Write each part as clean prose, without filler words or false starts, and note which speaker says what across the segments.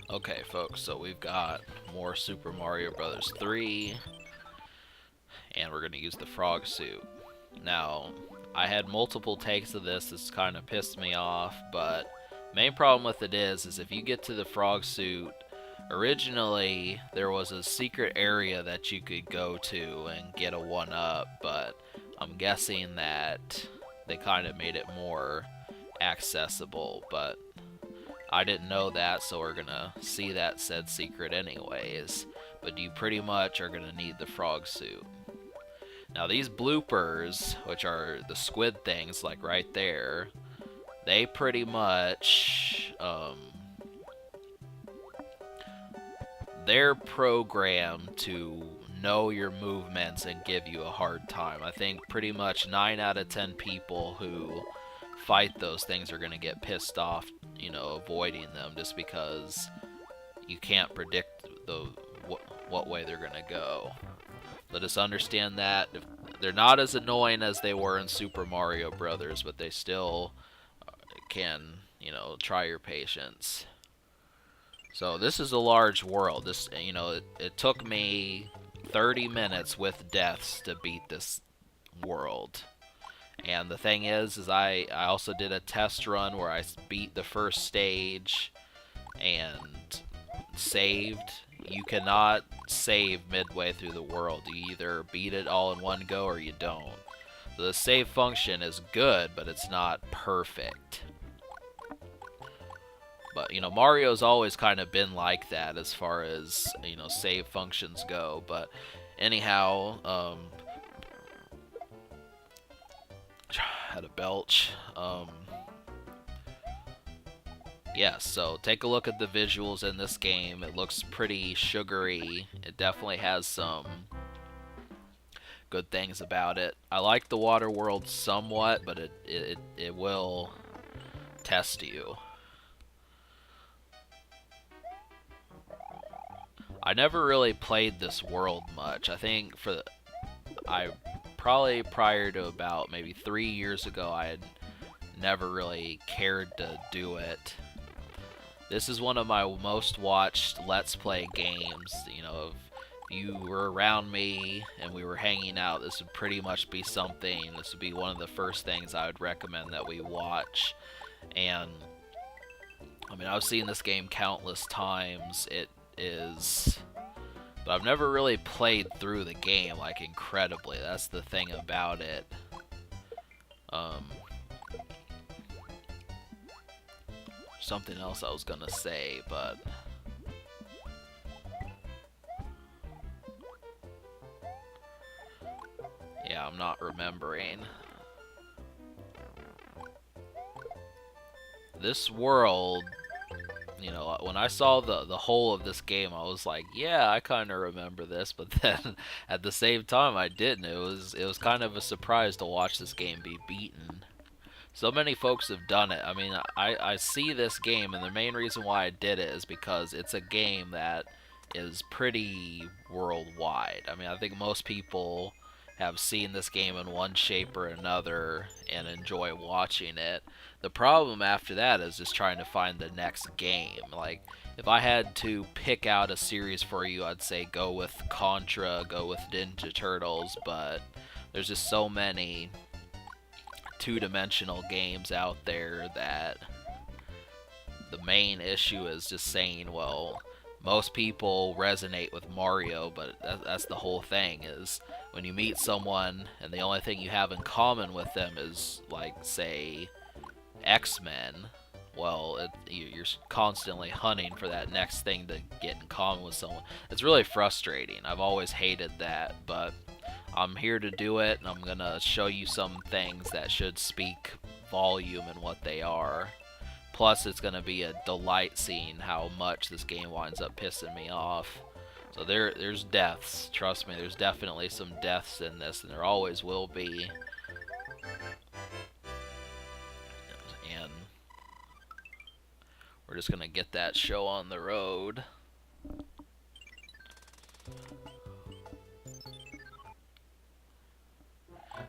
Speaker 1: Okay, folks, so we've got more Super Mario Bros. 3, and we're going to use the frog suit. Now, I had multiple takes of this. This kind of pissed me off, but main problem with it is if you get to the frog suit, originally there was a secret area that you could go to and get a 1-up, but I'm guessing that they kind of made it more accessible, but I didn't know that, so we're gonna see that said secret anyways. But you pretty much are gonna need the frog suit. Now these bloopers, which are the squid things, like right there, they pretty much, they're programmed to know your movements and give you a hard time. I think pretty much 9 out of 10 people who fight those things are going to get pissed off, avoiding them just because you can't predict what way they're going to go. Let us understand that they're not as annoying as they were in Super Mario Brothers, but they still can, try your patience. So this is a large world. It took me 30 minutes with deaths to beat this world. And the thing is I also did a test run where I beat the first stage and saved. You cannot save midway through the world. You either beat it all in one go or you don't. So the save function is good, but it's not perfect. But, Mario's always kind of been like that as far as, save functions go. But anyhow, had a belch. Yeah, so take a look at the visuals in this game. It looks pretty sugary. It definitely has some good things about it. I like the water world somewhat, but it will test you. I never really played this world much. I think I probably prior to about maybe 3 years ago, I had never really cared to do it. This is one of my most watched Let's Play games. If you were around me and we were hanging out, this would pretty much be something. This would be one of the first things I would recommend that we watch. And I mean, I've seen this game countless times. It is, but I've never really played through the game like incredibly. That's the thing about it. Something else I was gonna say, but yeah, I'm not remembering. This world, when I saw the whole of this game, I was like, yeah, I kind of remember this, but then at the same time I didn't. It was kind of a surprise to watch this game be beaten. So many folks have done it. I mean, I see this game, and the main reason why I did it is because it's a game that is pretty worldwide. I mean, I think most people have seen this game in one shape or another and enjoy watching it. The problem after that is just trying to find the next game. Like, if I had to pick out a series for you, I'd say go with Contra, go with Ninja Turtles, but there's just so many two-dimensional games out there that the main issue is just saying, well, most people resonate with Mario, but that's the whole thing, is when you meet someone and the only thing you have in common with them is, like, say, X-Men, well, you're constantly hunting for that next thing to get in common with someone. It's really frustrating. I've always hated that, but I'm here to do it, and I'm gonna show you some things that should speak volume in what they are. Plus, it's gonna be a delight seeing how much this game winds up pissing me off. So there's deaths. Trust me, there's definitely some deaths in this, and there always will be. And we're just gonna get that show on the road.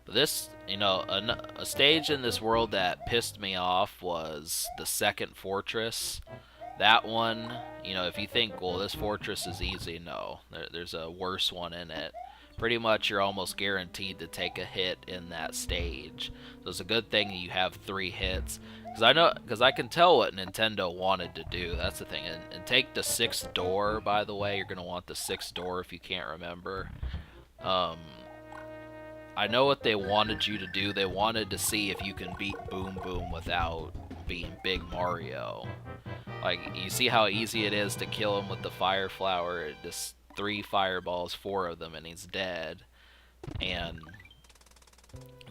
Speaker 1: But this, a stage in this world that pissed me off was the second fortress. That one, you know, if you think, well, this fortress is easy, no. There's a worse one in it. Pretty much you're almost guaranteed to take a hit in that stage. So it's a good thing you have 3 hits. Because I can tell what Nintendo wanted to do. That's the thing. And take the 6th door, by the way. You're going to want the 6th door if you can't remember. Um, I know what they wanted you to do. They wanted to see if you can beat Boom Boom without being Big Mario. Like, you see how easy it is to kill him with the fire flower. Just 3 fireballs, 4 of them, and he's dead. And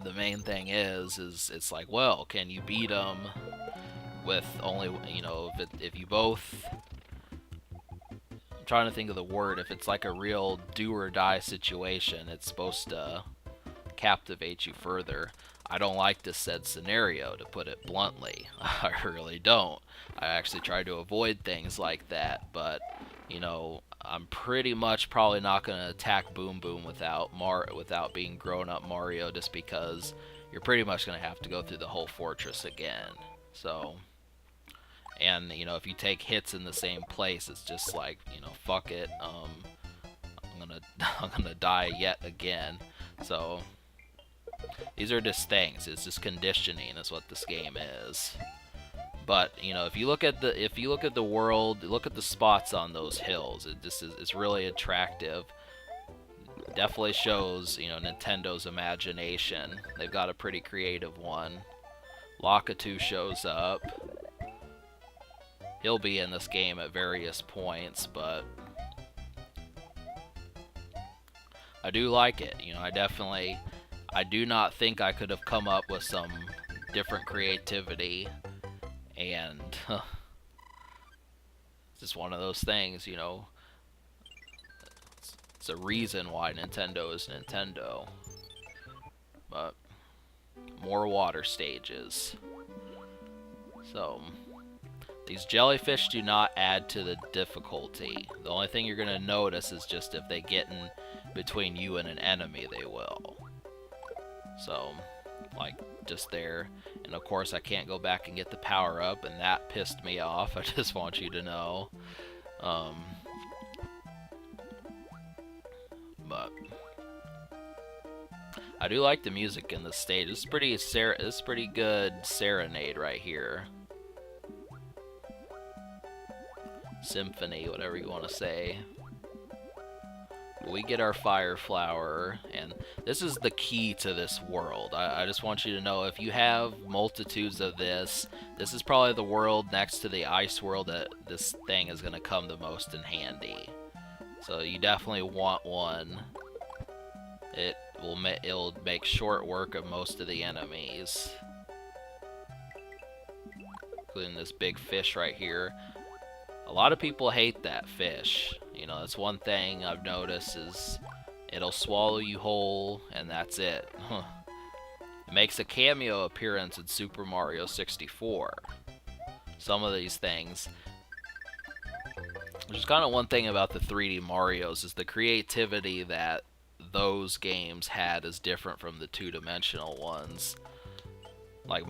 Speaker 1: the main thing is it's like, well, can you beat him with only, you know, if you both... I'm trying to think of the word. If it's like a real do or die situation, it's supposed to captivate you further. I don't like this said scenario, to put it bluntly. I really don't. I actually try to avoid things like that, but, you know, I'm pretty much probably not going to attack Boom Boom without being grown-up Mario, just because you're pretty much going to have to go through the whole fortress again. So, and, you know, if you take hits in the same place, it's just like, you know, fuck it. I'm gonna die yet again. So these are just things. It's just conditioning is what this game is. But, you know, if you look at the world, look at the spots on those hills. It's really attractive. Definitely shows, you know, Nintendo's imagination. They've got a pretty creative one. Lakitu shows up. He'll be in this game at various points, but I do like it. You know, I do not think I could have come up with some different creativity, and it's just one of those things, you know. It's a reason why Nintendo is Nintendo. But more water stages. So these jellyfish do not add to the difficulty. The only thing you're going to notice is just if they get in between you and an enemy, they will. So, like, just there. And of course, I can't go back and get the power up, and that pissed me off. I just want you to know. But I do like the music in this stage. It's pretty good serenade right here. Symphony, whatever you want to say. We get our fire flower, and this is the key to this world. I just want you to know, if you have multitudes of this is probably the world next to the ice world that this thing is going to come the most in handy. So you definitely want one. It'll make short work of most of the enemies, including this big fish right here. A lot of people hate that fish. You know, that's one thing I've noticed, is it'll swallow you whole, and that's it. It makes a cameo appearance in Super Mario 64. Some of these things. Which is kind of one thing about the 3D Marios, is the creativity that those games had is different from the two-dimensional ones. Like